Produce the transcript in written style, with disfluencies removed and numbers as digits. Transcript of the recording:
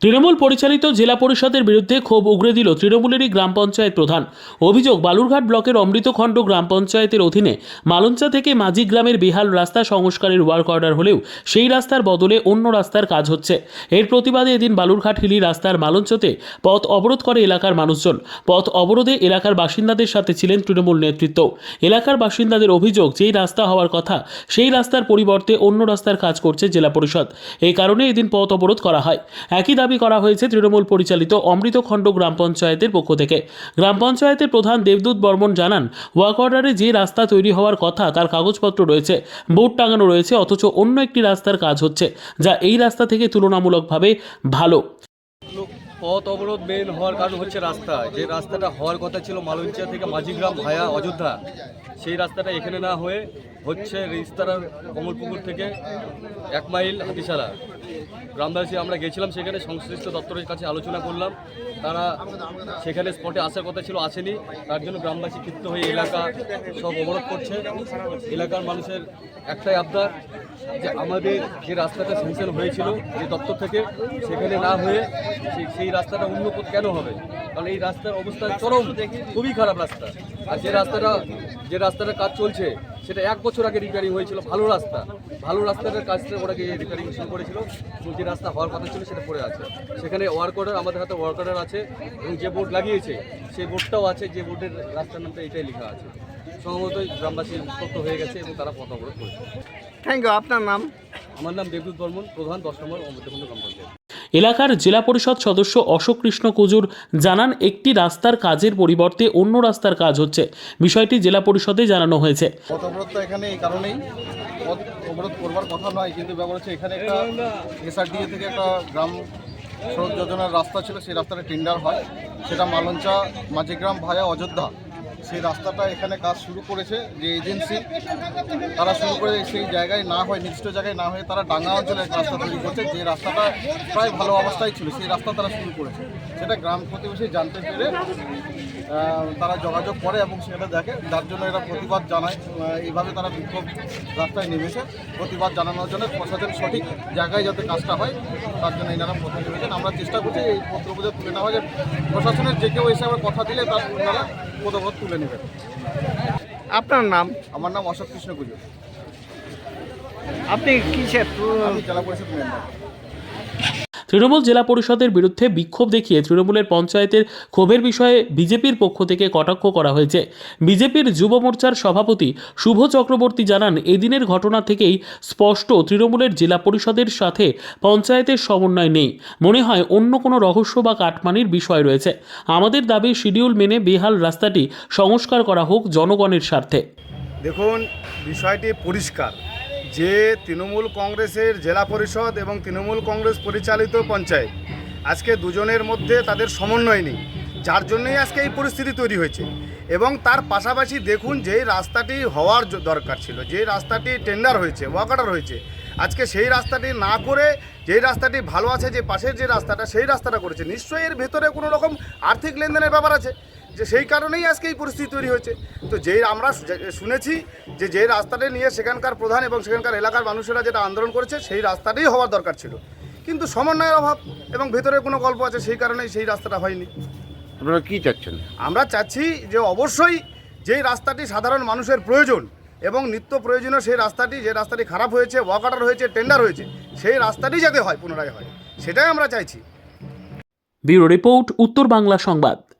তৃণমূল পরিচালিত জেলা পরিষদের বিরুদ্ধে ক্ষোভ উগরে দিল তৃণমূলেরই গ্রাম পঞ্চায়েত প্রধান। অভিযোগ, বালুরঘাট ব্লকের অমৃতখণ্ড গ্রাম পঞ্চায়েতের অধীনে মালঞ্চা থেকে মাঝি গ্রামের বেহাল রাস্তা সংস্কারের ওয়ার্ক অর্ডার হলেও সেই রাস্তার বদলে অন্য রাস্তার কাজ হচ্ছে। এর প্রতিবাদে এদিন বালুরঘাট হিলি রাস্তার মালঞ্চাতে পথ অবরোধ করে এলাকার মানুষজন। পথ অবরোধে এলাকার বাসিন্দাদের সাথে ছিলেন তৃণমূল নেতৃত্ব। এলাকার বাসিন্দাদের অভিযোগ, যেই রাস্তা হওয়ার কথা সেই রাস্তার পরিবর্তে অন্য রাস্তার কাজ করছে জেলা পরিষদ। এই কারণে এদিন পথ অবরোধ করা হয়। একই দাবি করা হয়েছে তৃণমূল পরিচালিত অমৃতখণ্ড গ্রাম পঞ্চায়েতের পক্ষ থেকে। গ্রাম পঞ্চায়েতের প্রধান দেবদূত বর্মন জানান, ওয়ার্ক অর্ডারে যে রাস্তা তৈরি হওয়ার কথা তার কাগজপত্র রয়েছে, বোর্ড টাঙানো রয়েছে, অথচ অন্য একটি রাস্তার কাজ হচ্ছে, যা এই রাস্তা থেকে তুলনামূলকভাবে ভালো। পথ অবরোধ মেন হওয়ার কারণ হচ্ছে রাস্তা। যে রাস্তাটা হওয়ার কথা ছিল মালঞ্চা থেকে মাঝিগ্রাম ভায়া অযোধ্যা, সেই রাস্তাটা এখানে না হয়ে হচ্ছে রেজিস্ট্রার কমলপুকুর থেকে 1 মাইল হাতিসারা। গ্রামবাসী আমরা গেছিলাম, সেখানে সংশ্লিষ্ট দপ্তরের কাছে আলোচনা করলাম। তারা সেখানে স্পটে আসার কথা ছিল, আসেনি। তার জন্য গ্রামবাসী ক্ষিপ্ত হয়ে এলাকা সব অবরোধ করছে। এলাকার মানুষের একটাই আবদার যে আমাদের যে রাস্তাটা স্যাংশন হয়েছিল যে দপ্তর থেকে, সেখানে না হয়ে সেই রাস্তাটা অন্য কেন হবে? কারণ এই রাস্তার অবস্থা চরম, খুবই খারাপ রাস্তা। আর যে রাস্তাটার কাজ চলছে সেটা 1 বছর আগে রিপেয়ারিং হয়েছিল। ভালো রাস্তাটার কাজটা ওরা রিপেয়ারিং শুরু করেছিল। যে রাস্তা হওয়ার কথা ছিল সেটা পড়ে আছে। সেখানে ওয়ার্ক অর্ডার, আমাদের হাতে ওয়ার্ক অর্ডার আছে এবং যে বোর্ড লাগিয়েছে সেই বোর্ডটাও আছে, যে বোর্ডের রাস্তার নামটা এটাই লেখা আছে। সম্ভবতই গ্রামবাসী উত্তপ্ত হয়ে গেছে এবং তারা পথ অবরোধ করেছে। Thank you. আপনার নাম? আমার নাম দেবদূত বর্মন, প্রধান 10 নম্বর অমৃতখণ্ড গ্রাম পঞ্চায়েত। এলাকার জেলা পরিষদ সদস্য অশোক কৃষ্ণ কুজুর জানান, একটি রাস্তার কাজের পরিবর্তে অন্য রাস্তার কাজ হচ্ছে। বিষয়টি জেলা পরিষদে জানানো হয়েছে। পথ অবরোধটা এখানে এই কারণেই, পথ অবরোধ করবার কথা নয়, কিন্তু ব্যাপার হচ্ছে এখানে একটা এসআরডিএ থেকে একটা গ্রাম সড়ক যোজনার রাস্তা ছিল, সেই রাস্তাটা টেন্ডার হয়। সেটা মালঞ্চা মাঝিগ্রাম ভায়া অযোধ্যা, সেই রাস্তাটা এখানে কাজ শুরু করেছে যে এজেন্সি, তারা শুরু করে সেই জায়গায় না হয়, নির্দিষ্ট জায়গায় না হয়ে তারা ডাঙ্গা অঞ্চলে এক রাস্তা তৈরি করছে। যে রাস্তাটা প্রায় ভালো অবস্থায় ছিল, সেই রাস্তা তারা শুরু করেছে। সেটা গ্রাম প্রতিবেশী জানতে পেরে তারা যোগাযোগ করে এবং সেটা দেখে, যার জন্য এরা প্রতিবাদ জানায়। এইভাবে তারা বিক্ষোভ রাস্তায় নেমেছে প্রতিবাদ জানানোর জন্য। প্রশাসন সঠিক জায়গায় যাতে কাজটা হয় তার জন্য এনারা পথে নেমেছেন। আমরা চেষ্টা করছি এই পত্রবোধে তুলে নেওয়া, যে প্রশাসনের যে কেউ এসে আবার কথা দিলে তার ওনারা পদবোধ তুলে নেবেন। আপনার নাম? আমার নাম অশোক কৃষ্ণ কুজুর, আপনি কিসের? আমি জেলা পরিষদ মেম্বার। তৃণমূল জেলা পরিষদের বিরুদ্ধে বিক্ষোভ দেখিয়ে তৃণমূলের পঞ্চায়েতের ক্ষোভের বিষয়ে বিজেপির পক্ষ থেকে কটাক্ষ করা হয়েছে। বিজেপির যুব মোর্চার সভাপতি শুভ চক্রবর্তী জানান, এদিনের ঘটনা থেকেই স্পষ্ট তৃণমূলের জেলা পরিষদের সাথে পঞ্চায়েতের সমন্বয় নেই। মনে হয় অন্য কোনো রহস্য বা কাটমানির বিষয় রয়েছে। আমাদের দাবি, শিডিউল মেনে বেহাল রাস্তাটি সংস্কার করা হোক জনগণের স্বার্থে। দেখুন, বিষয়টি পরিষ্কার যে তৃণমূল কংগ্রেসের জেলা পরিষদ এবং তৃণমূল কংগ্রেস পরিচালিত পঞ্চায়েত, আজকে দুজনের মধ্যে তাদের সমন্বয় নেই, যার জন্যই আজকে এই পরিস্থিতি তৈরি হয়েছে। এবং তার পাশাপাশি দেখুন, যেই রাস্তাটি হওয়ার দরকার ছিল, যে রাস্তাটি টেন্ডার হয়েছে, ওয়ার্ক অর্ডার হয়েছে, আজকে সেই রাস্তাটি না করে যেই রাস্তাটি ভালো আছে, যে পাশের যে রাস্তাটা, সেই রাস্তাটা করেছে। নিশ্চয়ই এর ভেতরে কোনো রকম আর্থিক লেনদেনের ব্যাপার আছে, যে সেই কারণেই আজকে এই পরিস্থিতি তৈরি হয়েছে। তো যেই আমরা শুনেছি যে রাস্তাটা নিয়ে সেখানকার প্রধান এবং সেখানকার এলাকার মানুষেরা যেটা আন্দোলন করেছে, সেই রাস্তাটাই হওয়ার দরকার ছিল, কিন্তু সমন্বয়ের অভাব এবং ভেতরে কোনো গল্প আছে, সেই কারণেই সেই রাস্তাটা হয়নি। আপনারা কি চাচ্ছেন? আমরা চাচ্ছি যে অবশ্যই যেই রাস্তাটি সাধারণ মানুষের প্রয়োজন এবং নিত্য প্রয়োজনীয়, সেই রাস্তাটি, যে রাস্তাটি খারাপ হয়েছে, ওয়ার্ক অর্ডার হয়েছে, টেন্ডার হয়েছে, সেই রাস্তাটি যাতে হয়, পুনরায় হয়, সেটাই আমরা চাইছি। ব্যুরো রিপোর্ট, উত্তর বাংলা সংবাদ।